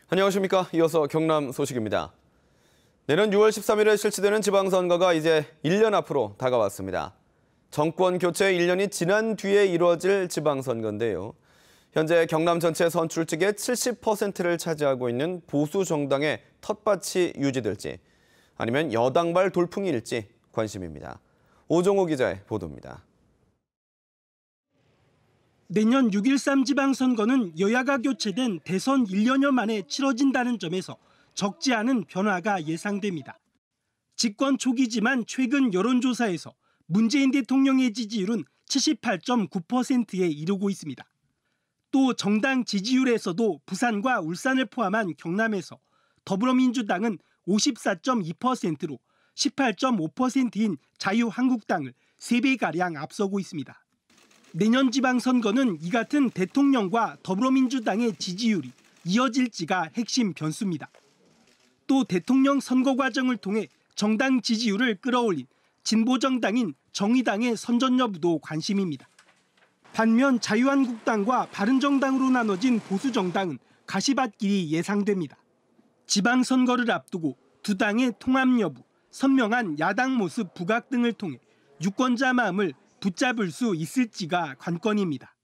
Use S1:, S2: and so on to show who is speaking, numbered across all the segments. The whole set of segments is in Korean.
S1: 안녕하십니까. 이어서 경남 소식입니다. 내년 6월 13일에 실시되는 지방선거가 이제 1년 앞으로 다가왔습니다. 정권 교체 1년이 지난 뒤에 이루어질 지방선거인데요. 현재 경남 전체 선출직의 70%를 차지하고 있는 보수 정당의 텃밭이 유지될지 아니면 여당발 돌풍일지 관심입니다. 오종호 기자의 보도입니다.
S2: 내년 6.13 지방선거는 여야가 교체된 대선 1년여 만에 치러진다는 점에서 적지 않은 변화가 예상됩니다. 집권 초기지만 최근 여론조사에서 문재인 대통령의 지지율은 78.9%에 이르고 있습니다. 또 정당 지지율에서도 부산과 울산을 포함한 경남에서 더불어민주당은 54.2%로 18.5%인 자유한국당을 3배가량 앞서고 있습니다. 내년 지방선거는 이 같은 대통령과 더불어민주당의 지지율이 이어질지가 핵심 변수입니다. 또 대통령 선거 과정을 통해 정당 지지율을 끌어올린 진보정당인 정의당의 선전 여부도 관심입니다. 반면 자유한국당과 바른정당으로 나눠진 보수정당은 가시밭길이 예상됩니다. 지방선거를 앞두고 두 당의 통합 여부, 선명한 야당 모습 부각 등을 통해 유권자 마음을 붙잡을 수 있을지가 관건입니다.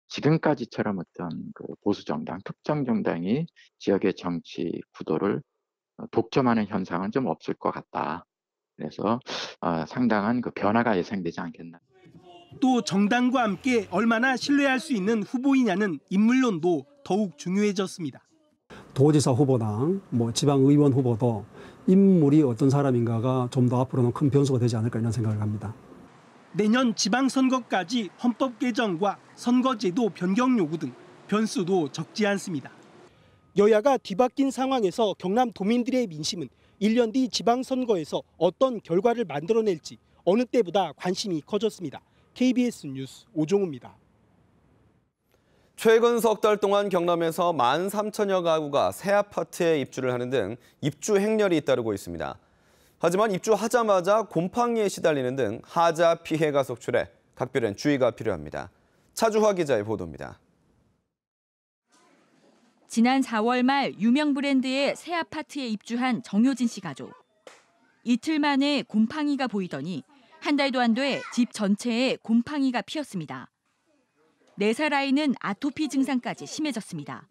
S3: 지금까지처럼 어떤 보수 정당, 특정 정당이 지역의 정치 구도를 독점하는 현상은 좀 없을 것 같다. 그래서 상당한 변화가 예상되지 않겠나.
S2: 또 정당과 함께 얼마나 신뢰할 수 있는 후보이냐는 인물론도 더욱 중요해졌습니다.
S4: 도지사 후보나 지방의원 후보도 인물이 어떤 사람인가가 좀 더 앞으로는 큰 변수가 되지 않을까 이런 생각을 합니다.
S2: 내년 지방선거까지 헌법 개정과 선거제도 변경 요구 등 변수도 적지 않습니다. 여야가 뒤바뀐 상황에서 경남 도민들의 민심은 1년 뒤 지방선거에서 어떤 결과를 만들어낼지 어느 때보다 관심이 커졌습니다. KBS 뉴스 오종우입니다.
S1: 최근 석 달 동안 경남에서 13,000여 가구가 새 아파트에 입주를 하는 등 입주 행렬이 잇따르고 있습니다. 하지만 입주하자마자 곰팡이에 시달리는 등 하자 피해가 속출해 각별한 주의가 필요합니다. 차주화 기자의 보도입니다.
S5: 지난 4월 말 유명 브랜드의 새 아파트에 입주한 정효진 씨 가족. 이틀 만에 곰팡이가 보이더니 한 달도 안 돼 집 전체에 곰팡이가 피었습니다. 4살 아이는 아토피 증상까지 심해졌습니다.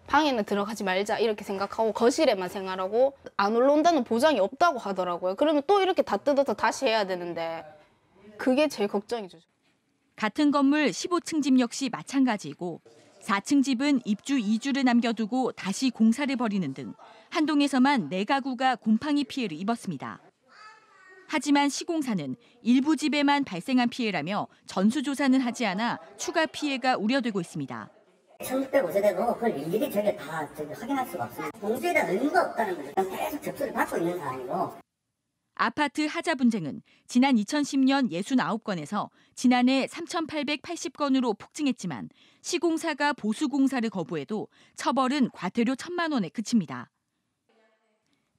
S6: 방에는 들어가지 말자 이렇게 생각하고 거실에만 생활하고 안 올라온다는 보장이 없다고 하더라고요. 그러면 또 이렇게 다 뜯어서 다시 해야 되는데 그게 제일 걱정이죠.
S5: 같은 건물 15층 집 역시 마찬가지이고 4층 집은 입주 2주를 남겨두고 다시 공사를 벌이는 등 한 동에서만 4가구가 곰팡이 피해를 입었습니다. 하지만 시공사는 일부 집에만 발생한 피해라며 전수조사는 하지 않아 추가 피해가 우려되고 있습니다.
S7: 1605세대도 그걸 일일이 다 확인할 수가 없습니다. 공수에 대한 의무가 없다는 거죠. 계속 접수를 받고 있는 상황이고.
S5: 아파트 하자 분쟁은 지난 2010년 69건에서 지난해 3,880건으로 폭증했지만 시공사가 보수공사를 거부해도 처벌은 과태료 1,000만 원에 그칩니다.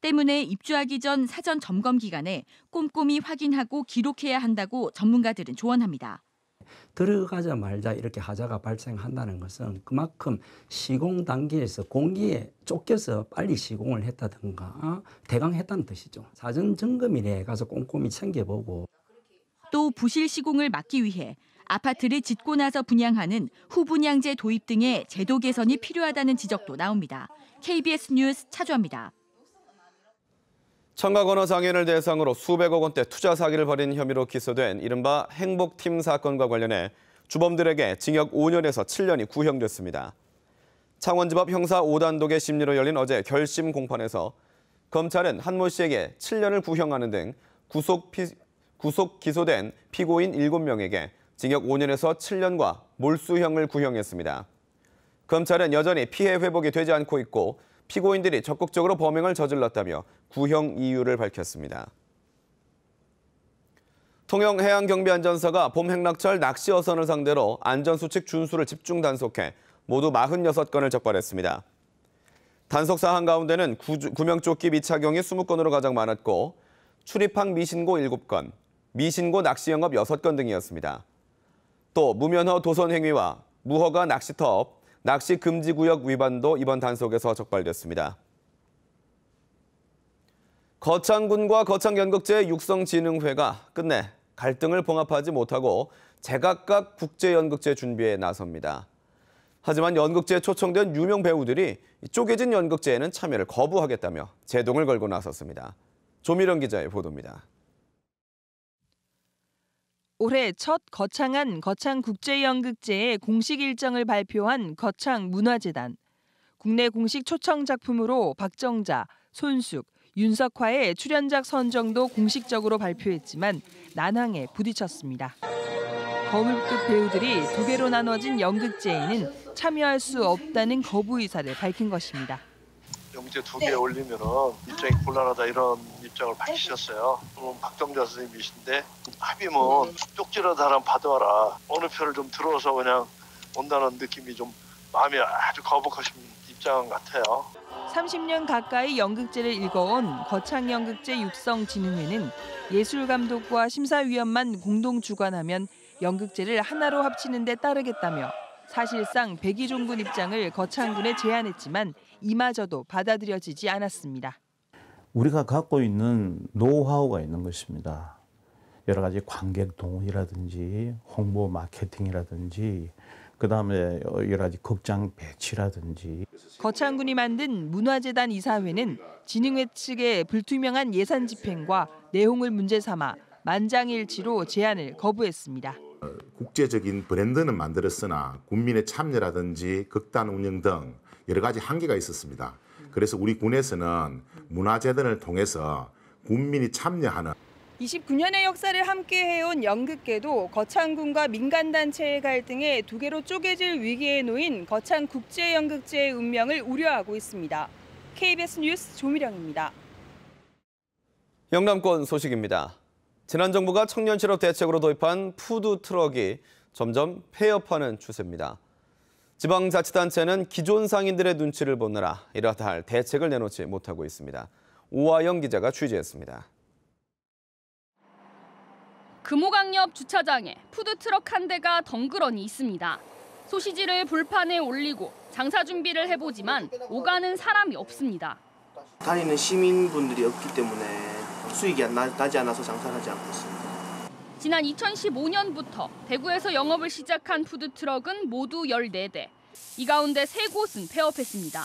S5: 때문에 입주하기 전 사전 점검 기간에 꼼꼼히 확인하고 기록해야 한다고 전문가들은 조언합니다.
S8: 들어가자마자 이렇게 하자가 발생한다는 것은 그만큼 시공 단계에서 공기에 쫓겨서 빨리 시공을 했다든가 대강했다는 뜻이죠. 사전 점검일에 가서 꼼꼼히 챙겨보고.
S5: 또 부실 시공을 막기 위해 아파트를 짓고 나서 분양하는 후분양제 도입 등의 제도 개선이 필요하다는 지적도 나옵니다. KBS 뉴스 차주화입니다.
S1: 청각 언어 장애인을 대상으로 수백억 원대 투자 사기를 벌인 혐의로 기소된 이른바 행복팀 사건과 관련해 주범들에게 징역 5년에서 7년이 구형됐습니다. 창원지법 형사 5단독의 심리로 열린 어제 결심 공판에서 검찰은 한모 씨에게 7년을 구형하는 등 구속 기소된 피고인 7명에게 징역 5년에서 7년과 몰수형을 구형했습니다. 검찰은 여전히 피해 회복이 되지 않고 있고 피고인들이 적극적으로 범행을 저질렀다며 구형 이유를 밝혔습니다. 통영해양경비안전사가 봄 행락철 낚시 어선을 상대로 안전수칙 준수를 집중 단속해 모두 46건을 적발했습니다. 단속 사항 가운데는 구명조끼 미착용이 20건으로 가장 많았고 출입항 미신고 7건, 미신고 낚시 영업 6건 등이었습니다. 또 무면허 도선 행위와 무허가 낚시터, 낚시 금지 구역 위반도 이번 단속에서 적발됐습니다. 거창군과 거창연극제 육성진흥회가 끝내 갈등을 봉합하지 못하고 제각각 국제연극제 준비에 나섭니다. 하지만 연극제에 초청된 유명 배우들이 쪼개진 연극제에는 참여를 거부하겠다며 제동을 걸고 나섰습니다. 조미령 기자의 보도입니다.
S9: 올해 첫 거창한 거창국제연극제의 공식 일정을 발표한 거창문화재단. 국내 공식 초청 작품으로 박정자, 손숙, 윤석화의 출연작 선정도 공식적으로 발표했지만 난항에 부딪혔습니다. 거물급 배우들이 두 개로 나눠진 연극제에는 참여할 수 없다는 거부 의사를 밝힌 것입니다.
S10: 연극제 2개 올리면은 입장이 곤란하다 이런 입장을 밝히셨어요. 그럼 박정자 선생님이신데 합의면 쪽지라도 하나 받아와라. 어느 표를 좀 들어서 그냥 온다는 느낌이 좀 마음이 아주 거북하신 입장 같아요.
S9: 30년 가까이 연극제를 읽어온 거창연극제 육성진흥회는 예술감독과 심사위원만 공동 주관하면 연극제를 하나로 합치는 데 따르겠다며 사실상 백이종군 입장을 거창군에 제안했지만 이마저도 받아들여지지 않았습니다.
S11: 우리가 갖고 있는 노하우가 있는 것입니다. 여러 가지 관객 동원이라든지 홍보 마케팅이라든지 그다음에 여러 가지 극장 배치라든지.
S9: 거창군이 만든 문화재단 이사회는 진흥회 측의 불투명한 예산 집행과 내용을 문제 삼아 만장일치로 제안을 거부했습니다.
S12: 국제적인 브랜드는 만들었으나 국민의 참여라든지 극단 운영 등 여러 가지 한계가 있었습니다. 그래서 우리 군에서는 문화재단을 통해서 국민이 참여하는
S9: 29년의 역사를 함께 해온 연극계도 거창군과 민간단체의 갈등에 두 개로 쪼개질 위기에 놓인 거창국제연극제의 운명을 우려하고 있습니다. KBS 뉴스 조미령입니다.
S1: 영남권 소식입니다. 지난 정부가 청년 실업 대책으로 도입한 푸드트럭이 점점 폐업하는 추세입니다. 지방자치단체는 기존 상인들의 눈치를 보느라 이러다 할 대책을 내놓지 못하고 있습니다. 오하영 기자가 취재했습니다.
S13: 금호강역 주차장에 푸드트럭 한 대가 덩그러니 있습니다. 소시지를 불판에 올리고 장사 준비를 해보지만 오가는 사람이 없습니다.
S14: 다니는 시민분들이 없기 때문에 수익이 나지 않아서 장사를 하지 않고 있습니다.
S13: 지난 2015년부터 대구에서 영업을 시작한 푸드트럭은 모두 14대. 이 가운데 3곳은 폐업했습니다.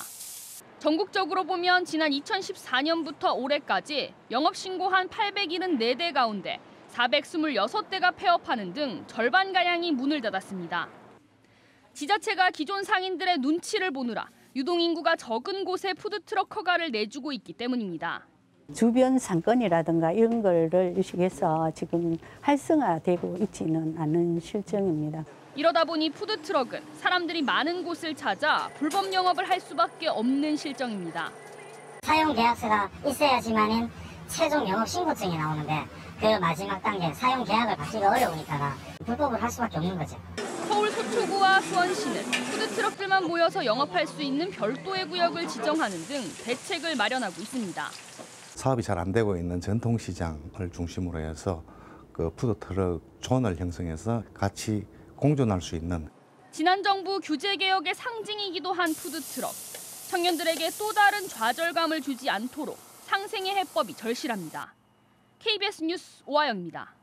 S13: 전국적으로 보면 지난 2014년부터 올해까지 영업신고한 874대 가운데 426대가 폐업하는 등 절반가량이 문을 닫았습니다. 지자체가 기존 상인들의 눈치를 보느라 유동인구가 적은 곳에 푸드트럭 허가를 내주고 있기 때문입니다.
S15: 주변 상권이라든가 이런 거를 의식해서 지금 활성화되고 있지는 않은 실정입니다.
S13: 이러다 보니 푸드트럭은 사람들이 많은 곳을 찾아 불법 영업을 할 수밖에 없는 실정입니다.
S7: 사용 계약서가 있어야지만은 최종 영업 신고증이 나오는데 그 마지막 단계 사용 계약을 받기가 어려우니까 불법을 할 수밖에 없는 거죠.
S13: 서울 서초구와 수원시는 푸드트럭들만 모여서 영업할 수 있는 별도의 구역을 지정하는 등 대책을 마련하고 있습니다.
S16: 사업이 잘 안 되고 있는 전통시장을 중심으로 해서 그 푸드트럭 존을 형성해서 같이 공존할 수 있는.
S13: 지난 정부 규제개혁의 상징이기도 한 푸드트럭. 청년들에게 또 다른 좌절감을 주지 않도록 상생의 해법이 절실합니다. KBS 뉴스 오하영입니다.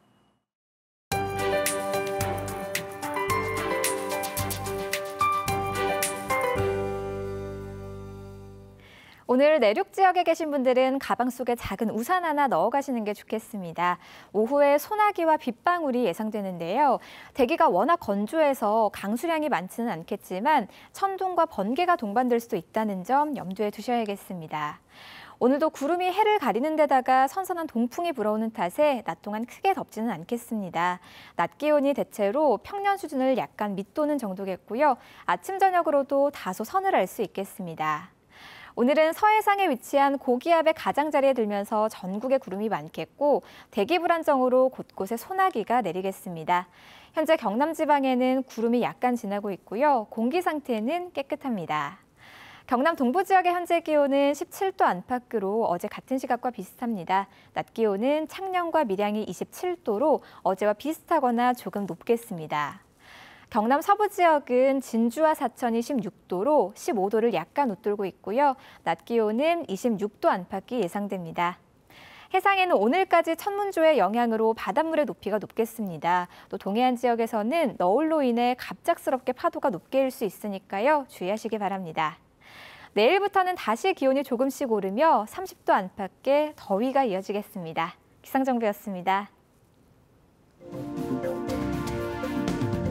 S17: 오늘 내륙 지역에 계신 분들은 가방 속에 작은 우산 하나 넣어 가시는 게 좋겠습니다. 오후에 소나기와 빗방울이 예상되는데요. 대기가 워낙 건조해서 강수량이 많지는 않겠지만 천둥과 번개가 동반될 수도 있다는 점 염두에 두셔야겠습니다. 오늘도 구름이 해를 가리는 데다가 선선한 동풍이 불어오는 탓에 낮 동안 크게 덥지는 않겠습니다. 낮 기온이 대체로 평년 수준을 약간 밑도는 정도겠고요. 아침 저녁으로도 다소 서늘할 수 있겠습니다. 오늘은 서해상에 위치한 고기압의 가장자리에 들면서 전국에 구름이 많겠고 대기 불안정으로 곳곳에 소나기가 내리겠습니다. 현재 경남 지방에는 구름이 약간 지나고 있고요. 공기 상태는 깨끗합니다. 경남 동부 지역의 현재 기온은 17도 안팎으로 어제 같은 시각과 비슷합니다. 낮 기온은 창녕과 밀양이 27도로 어제와 비슷하거나 조금 높겠습니다. 경남 서부 지역은 진주와 사천이 16도로 15도를 약간 웃돌고 있고요. 낮 기온은 26도 안팎이 예상됩니다. 해상에는 오늘까지 천문조의 영향으로 바닷물의 높이가 높겠습니다. 또 동해안 지역에서는 너울로 인해 갑작스럽게 파도가 높게 일 수 있으니까요. 주의하시기 바랍니다. 내일부터는 다시 기온이 조금씩 오르며 30도 안팎의 더위가 이어지겠습니다. 기상정보였습니다.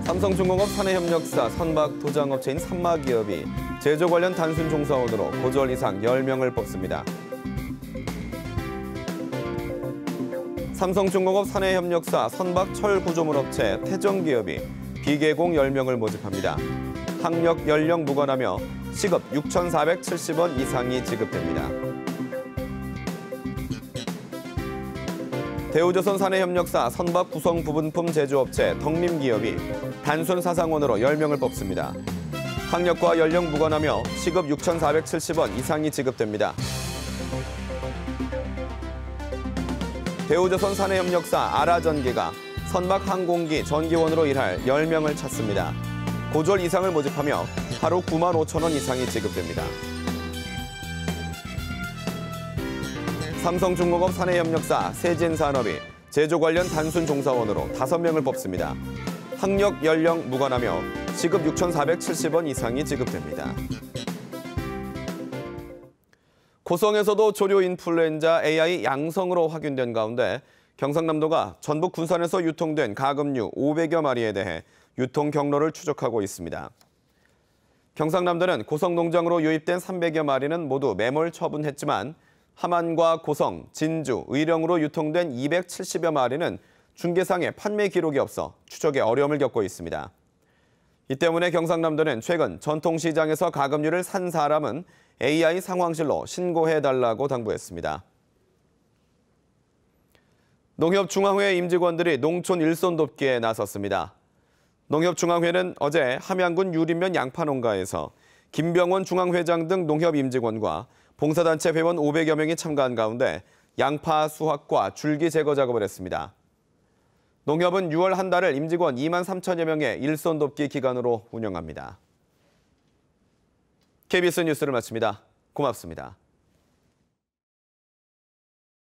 S1: 삼성중공업 사내협력사 선박 도장업체인 산마기업이 제조 관련 단순 종사원으로 고졸 이상 10명을 뽑습니다. 삼성중공업 사내협력사 선박 철구조물 업체 태정기업이 비계공 10명을 모집합니다. 학력 연령 무관하며 시급 6,470원 이상이 지급됩니다. 대우조선 사내협력사 선박 구성 부분품 제조업체 덕림기업이 단순 사상원으로 10명을 뽑습니다. 학력과 연령 무관하며 시급 6,470원 이상이 지급됩니다. 대우조선 사내협력사 아라전기가 선박 항공기 전기원으로 일할 10명을 찾습니다. 고졸 이상을 모집하며 하루 95,000원 이상이 지급됩니다. 삼성중공업 사내협력사 세진산업이 제조 관련 단순 종사원으로 5명을 뽑습니다. 학력, 연령 무관하며 시급 6,470원 이상이 지급됩니다. 고성에서도 조류 인플루엔자 AI 양성으로 확인된 가운데 경상남도가 전북 군산에서 유통된 가금류 500여 마리에 대해 유통 경로를 추적하고 있습니다. 경상남도는 고성 농장으로 유입된 300여 마리는 모두 매몰 처분했지만 함안과 고성, 진주, 의령으로 유통된 270여 마리는 중개상에 판매 기록이 없어 추적에 어려움을 겪고 있습니다. 이 때문에 경상남도는 최근 전통시장에서 가금류를 산 사람은 AI 상황실로 신고해달라고 당부했습니다. 농협중앙회 임직원들이 농촌 일손 돕기에 나섰습니다. 농협중앙회는 어제 함양군 유림면 양파농가에서 김병원 중앙회장 등 농협 임직원과 봉사단체 회원 500여 명이 참가한 가운데 양파 수확과 줄기 제거 작업을 했습니다. 농협은 6월 한 달을 임직원 2만 3천여 명의 일손 돕기 기간으로 운영합니다. KBS 뉴스를 마칩니다. 고맙습니다.